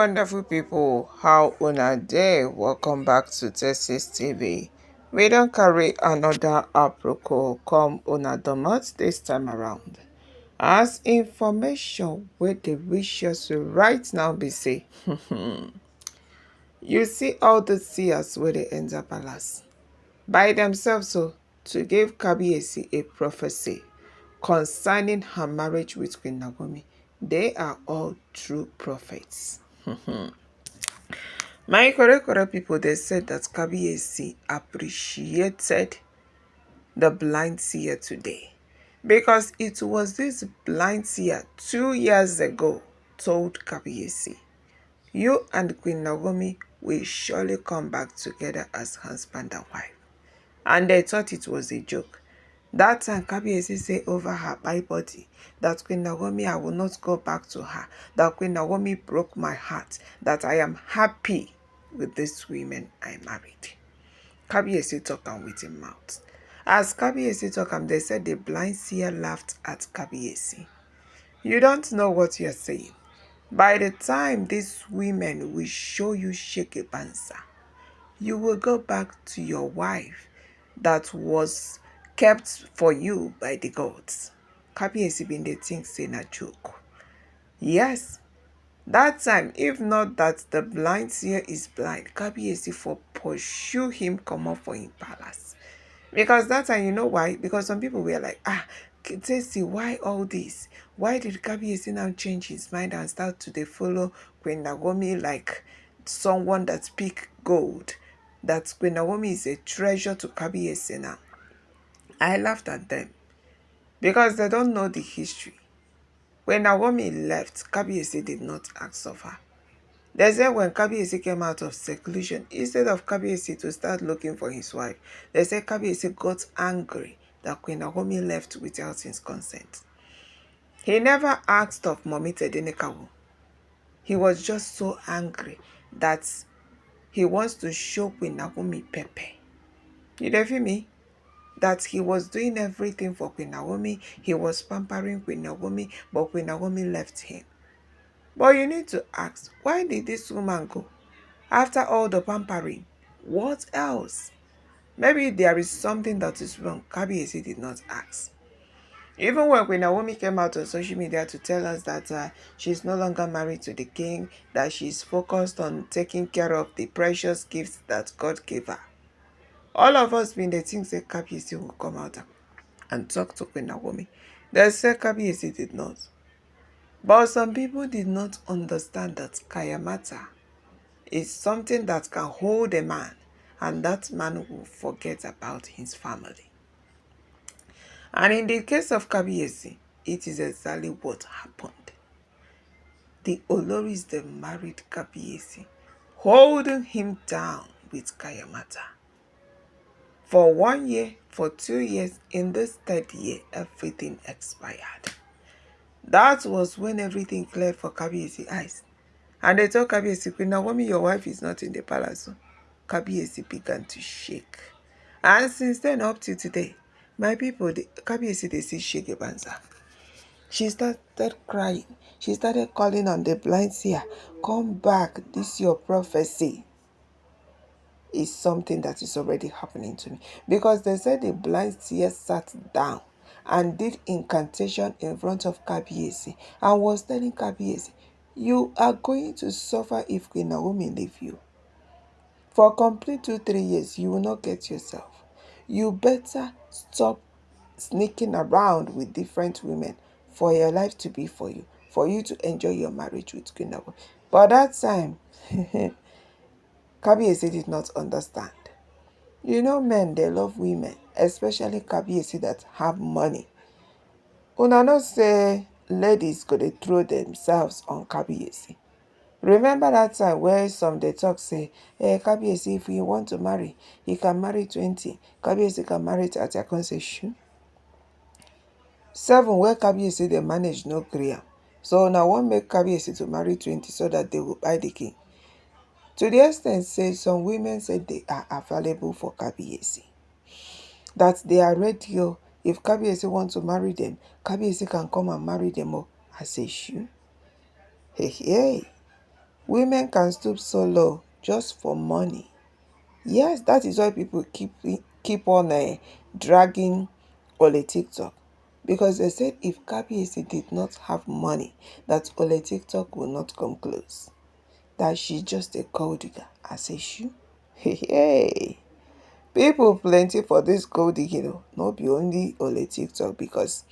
wonderful people, how una dey? Welcome back to Texas TV. We don carry another aproko come una domot this time around. As information wey dey reach us right now be say, you see all the seers wey dey enter palace by themselves to give Kabiyesi a prophecy concerning her marriage with Queen Naomi. They are all true prophets. My correct people, they said that Kabiyesi appreciated the blind seer today because it was this blind seer 2 years ago told Kabiyesi, you and Queen Naomi will surely come back together as husband and wife. And they thought it was a joke. That time Kabiyesi said over her by body that Queen Naomi, I will not go back to her, that Queen Naomi broke my heart, that I am happy with these women I married. Kabiyesi talk am with him mouth. As Kabiyesi talk am, they said the blind seer laughed at Kabiyesi. You don't know what you're saying. By the time these women will show you sheke bansa, you will go back to your wife that was kept for you by the gods. Kabiyesi bin dey think say na joke. Yes, that time, if not that the blind seer is blind, Kabiyesi for pursue him comot for him palace. Because that time, you know why? Because some people were like, Tessy, why all this? Why did Kabiyesi now change his mind and start to dey follow Queen Naomi like someone that speak gold? That Queen Naomi is a treasure to Kabiyesi now. I laughed at them because they don't know the history. When Naomi left, Kabiyesi did not ask of her. They said when Kabiyesi came out of seclusion, instead of Kabiyesi to start looking for his wife, they said Kabiyesi got angry that Queen Naomi left without his consent. He never asked of Mummy Tedenekawo. He was just so angry that he wants to show Queen Naomi pepper. You dey feel me? That he was doing everything for Queen Naomi, he was pampering Queen Naomi, but Queen Naomi left him. But you need to ask, why did this woman go? After all the pampering, what else? Maybe there is something that is wrong. Kabiyesi did not ask. Even when Queen Naomi came out on social media to tell us that she's no longer married to the king, that she's focused on taking care of the precious gifts that God gave her. All of us been the things that Kabiyesi will come out and talk to Queen Naomi. They said Kabiyesi did not. But some people did not understand that Kayamata is something that can hold a man, and that man will forget about his family. And in the case of Kabiyesi, it is exactly what happened. The Oloris, they married Kabiyesi, holding him down with Kayamata. For 1 year, for 2 years, in this third year, everything expired. That was when everything cleared for Kabiyesi eyes. And they told Kabiyesi, Queen Naomi, your wife is not in the palace. Kabiyesi began to shake. And since then up to today, my people, Kabiyesi, they see shake a banza. She started crying. She started calling on the blind seer, come back, this your prophecy is something that is already happening to me. Because they said the blind seer sat down and did incantation in front of Kabiyesi and was telling Kabiyesi, you are going to suffer if Queen Naomi leave you. For complete 2-3 years, you will not get yourself. You better stop sneaking around with different women for your life to be for you to enjoy your marriage with Queen Naomi. But that time, Kabiyesi did not understand. You know, men, they love women, especially Kabiyesi that have money. Una know say ladies go dey throw themselves on Kabiyesi. Remember that time where some they talk say, Kabiyesi, if you want to marry, he can marry 20. Kabiyesi can marry 30. I can say, shoo. 7 where Kabiyesi they manage no gree am. So now one make Kabiyesi to marry 20 so that they will buy the king. To the extent say some women said they are available for Kabiyesi. That they are ready. If Kabiyesi want to marry them, Kabiyesi can come and marry them. I say, shoo. Hey. Women can stoop so low just for money. Yes, that is why people keep on dragging Ole TikTok. Because they said if Kabiyesi did not have money, that Ole TikTok will not come close. That she's just a gold digger. I say, shoo. Hey. People plenty for this gold digging, not be only Ole TikTok, because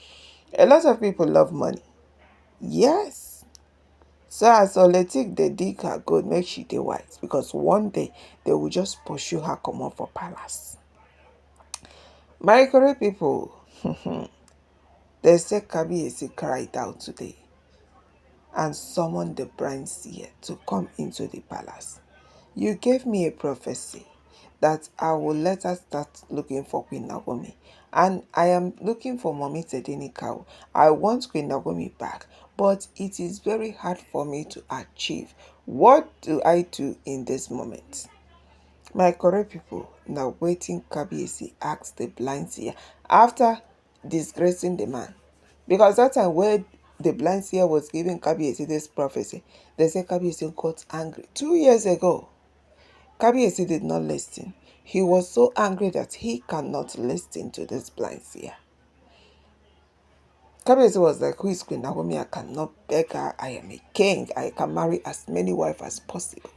a lot of people love money. Yes. So as Ole Tik dey dig her gold, make she dey wise, because one day they will just pursue her comot for palace. My correct people, they say Kabiyesi cried out today and summoned the blind seer to come into the palace. You gave me a prophecy that I will let her start looking for Queen Naomi. And I am looking for Mommy Tedenikawo. I want Queen Naomi back, but it is very hard for me to achieve. What do I do in this moment? My correct people, now waiting Kabiyesi asked the blind seer after disgracing the man. Because that time where the blind seer was giving Kabiyesi this prophecy, they said Kabiyesi got angry 2 years ago. Kabiyesi did not listen. He was so angry that he cannot listen to this blind seer. Kabiyesi was like, who is Queen Naomi? I cannot beg her. I am a king. I can marry as many wives as possible.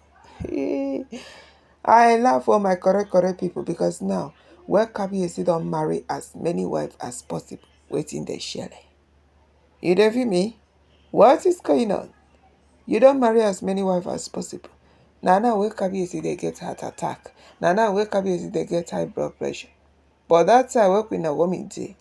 I laugh for my correct people, because now, where Kabiyesi don't marry as many wives as possible, waiting they share. You don't feel me? What is going on? You don't marry as many wives as possible. Now where Kabiyesi they get heart attack. Now where Kabiyesi they get high blood pressure. But that time where Queen Naomi did,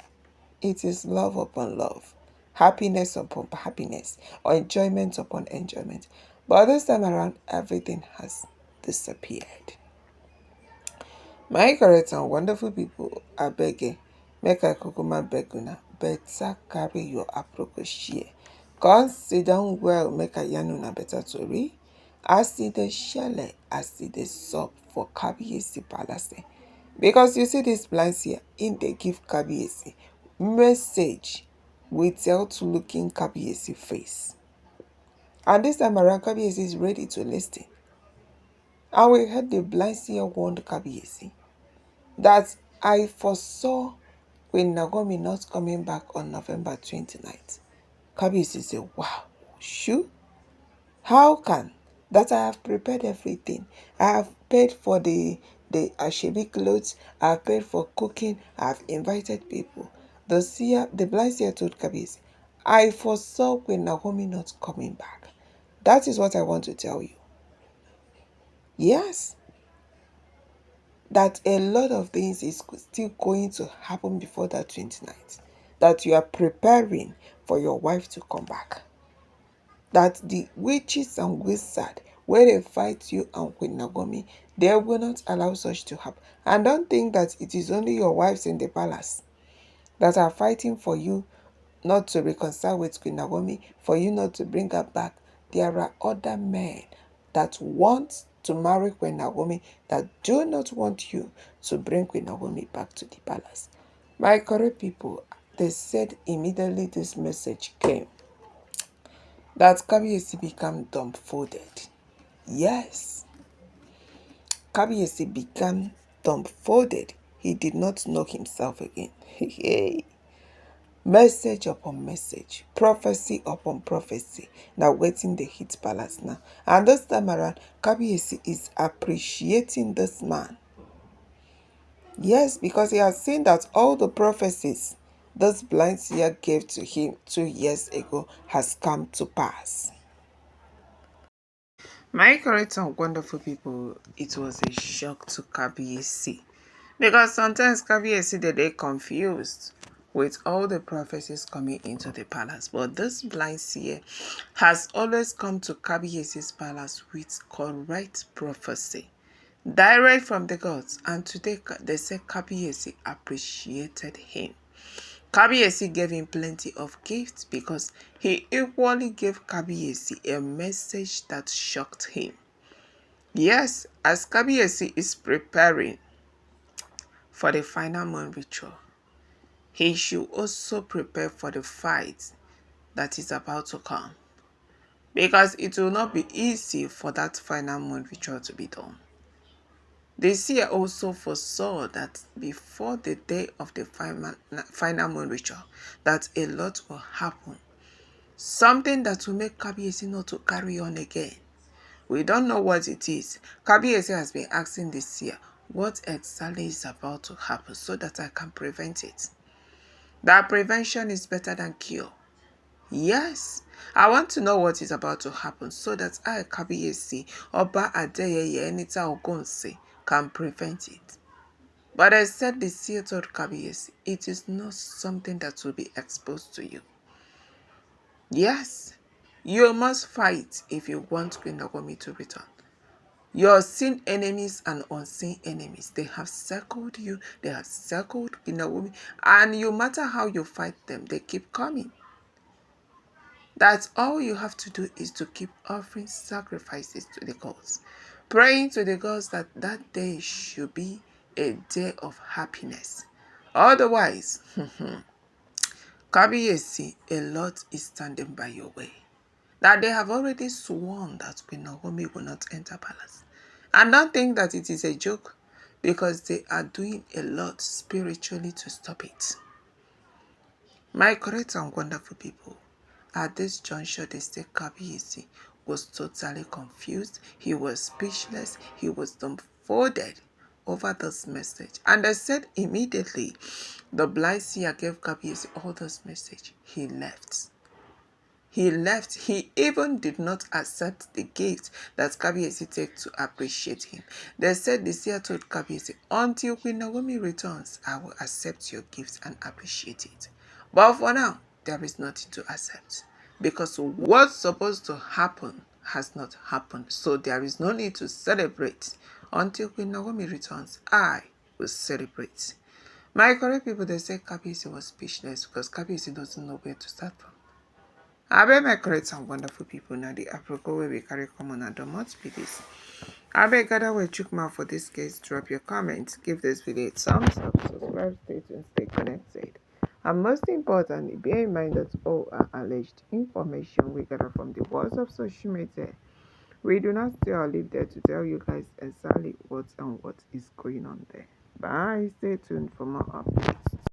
it is love upon love, happiness upon happiness, or enjoyment upon enjoyment. But this time around, everything has disappeared. My correct and wonderful people, I beg, make I kukuma beg una, better carry your approach share. Come sit down well, make I yarn una better tori. As e dey shele, as e dey sup for Kabiyesi Palace. Because you see this blind seer, in dey give Kabiyesi message without looking Kabiyesi face. And this time around, Kabiyesi is ready to listen. And we heard the blind seer warned Kabiyesi that I foresaw Queen Naomi not coming back on November 29th. Kabiyesi said, wow, shoo? How can? That I have prepared everything. I have paid for the ashebi clothes. I have paid for cooking. I have invited people. The blind seer told Kabiyesi, I foresaw Queen Naomi not coming back. That is what I want to tell you. Yes. That a lot of things is still going to happen before that 29th. That you are preparing for your wife to come back. That the witches and wizards, where they fight you and Queen Naomi, they will not allow such to happen. And don't think that it is only your wives in the palace that are fighting for you not to reconcile with Queen Naomi, for you not to bring her back. There are other men that want to marry Queen Naomi, that do not want you to bring Queen Naomi back to the palace. My correct people, they said immediately this message came, that Kabiyesi became dumbfounded. Yes. Kabiyesi became dumbfounded. He did not know himself again. Message upon message, prophecy upon prophecy. Now waiting the hit palace now. And this time around, Kabiyesi is appreciating this man. Yes, because he has seen that all the prophecies this blind seer gave to him 2 years ago has come to pass. My correct and wonderful people, it was a shock to Kabiyesi. Because sometimes Kabiyesi they confused with all the prophecies coming into the palace. But this blind seer has always come to Kabiyesi's palace with correct prophecy, direct from the gods. And today they say Kabiyesi appreciated him. Kabiyesi gave him plenty of gifts, because he equally gave Kabiyesi a message that shocked him. Yes, as Kabiyesi is preparing for the final moon ritual, he should also prepare for the fight that is about to come. because it will not be easy for that final moon ritual to be done. The seer also foresaw that before the day of the final moon ritual, that a lot will happen. Something that will make Kabiyesi not to carry on again. We don't know what it is. Kabiyesi has been asking the seer what exactly is about to happen so that I can prevent it. That prevention is better than cure. Yes, I want to know what is about to happen so that I, Kabiyesi, Oba Adeyeye Enita Ogunwusi, can prevent it. But I said the seer told Kabiyesi, it is not something that will be exposed to you. Yes, you must fight if you want Queen Naomi to return. Your seen enemies and unseen enemies, they have circled you, they have circled Queen Naomi, and no matter how you fight them, they keep coming. That's all you have to do is to keep offering sacrifices to the gods, praying to the gods that that day should be a day of happiness. Otherwise, Kabiyesi, a lot is standing by your way. That they have already sworn that Queen Naomi will not enter palace. And don't think that it is a joke, because they are doing a lot spiritually to stop it. My correct and wonderful people, at this juncture, they say Kabiyesi was totally confused. He was speechless. He was dumbfounded over this message. And they said immediately the blind seer gave Kabiyesi all this message. He left. He left. He even did not accept the gift that Kabiyesi take to appreciate him. They said the seer told Kabiyesi, until Queen Naomi returns, I will accept your gift and appreciate it. But for now, there is nothing to accept, because what's supposed to happen has not happened. So there is no need to celebrate. Until Queen Naomi returns, I will celebrate. My correct people, they say Kabiyesi was speechless because Kabiyesi doesn't know where to start from. I beg my correct and wonderful people, now the apropos where we carry common and don't must be this. I beg gather where chook mouth for this case, drop your comments, give this video a thumbs up, subscribe, stay tuned, stay connected. And most importantly, bear in mind that all are alleged information we gather from the walls of social media. We do not stay or live there to tell you guys exactly what and what is going on there. Bye, stay tuned for more updates.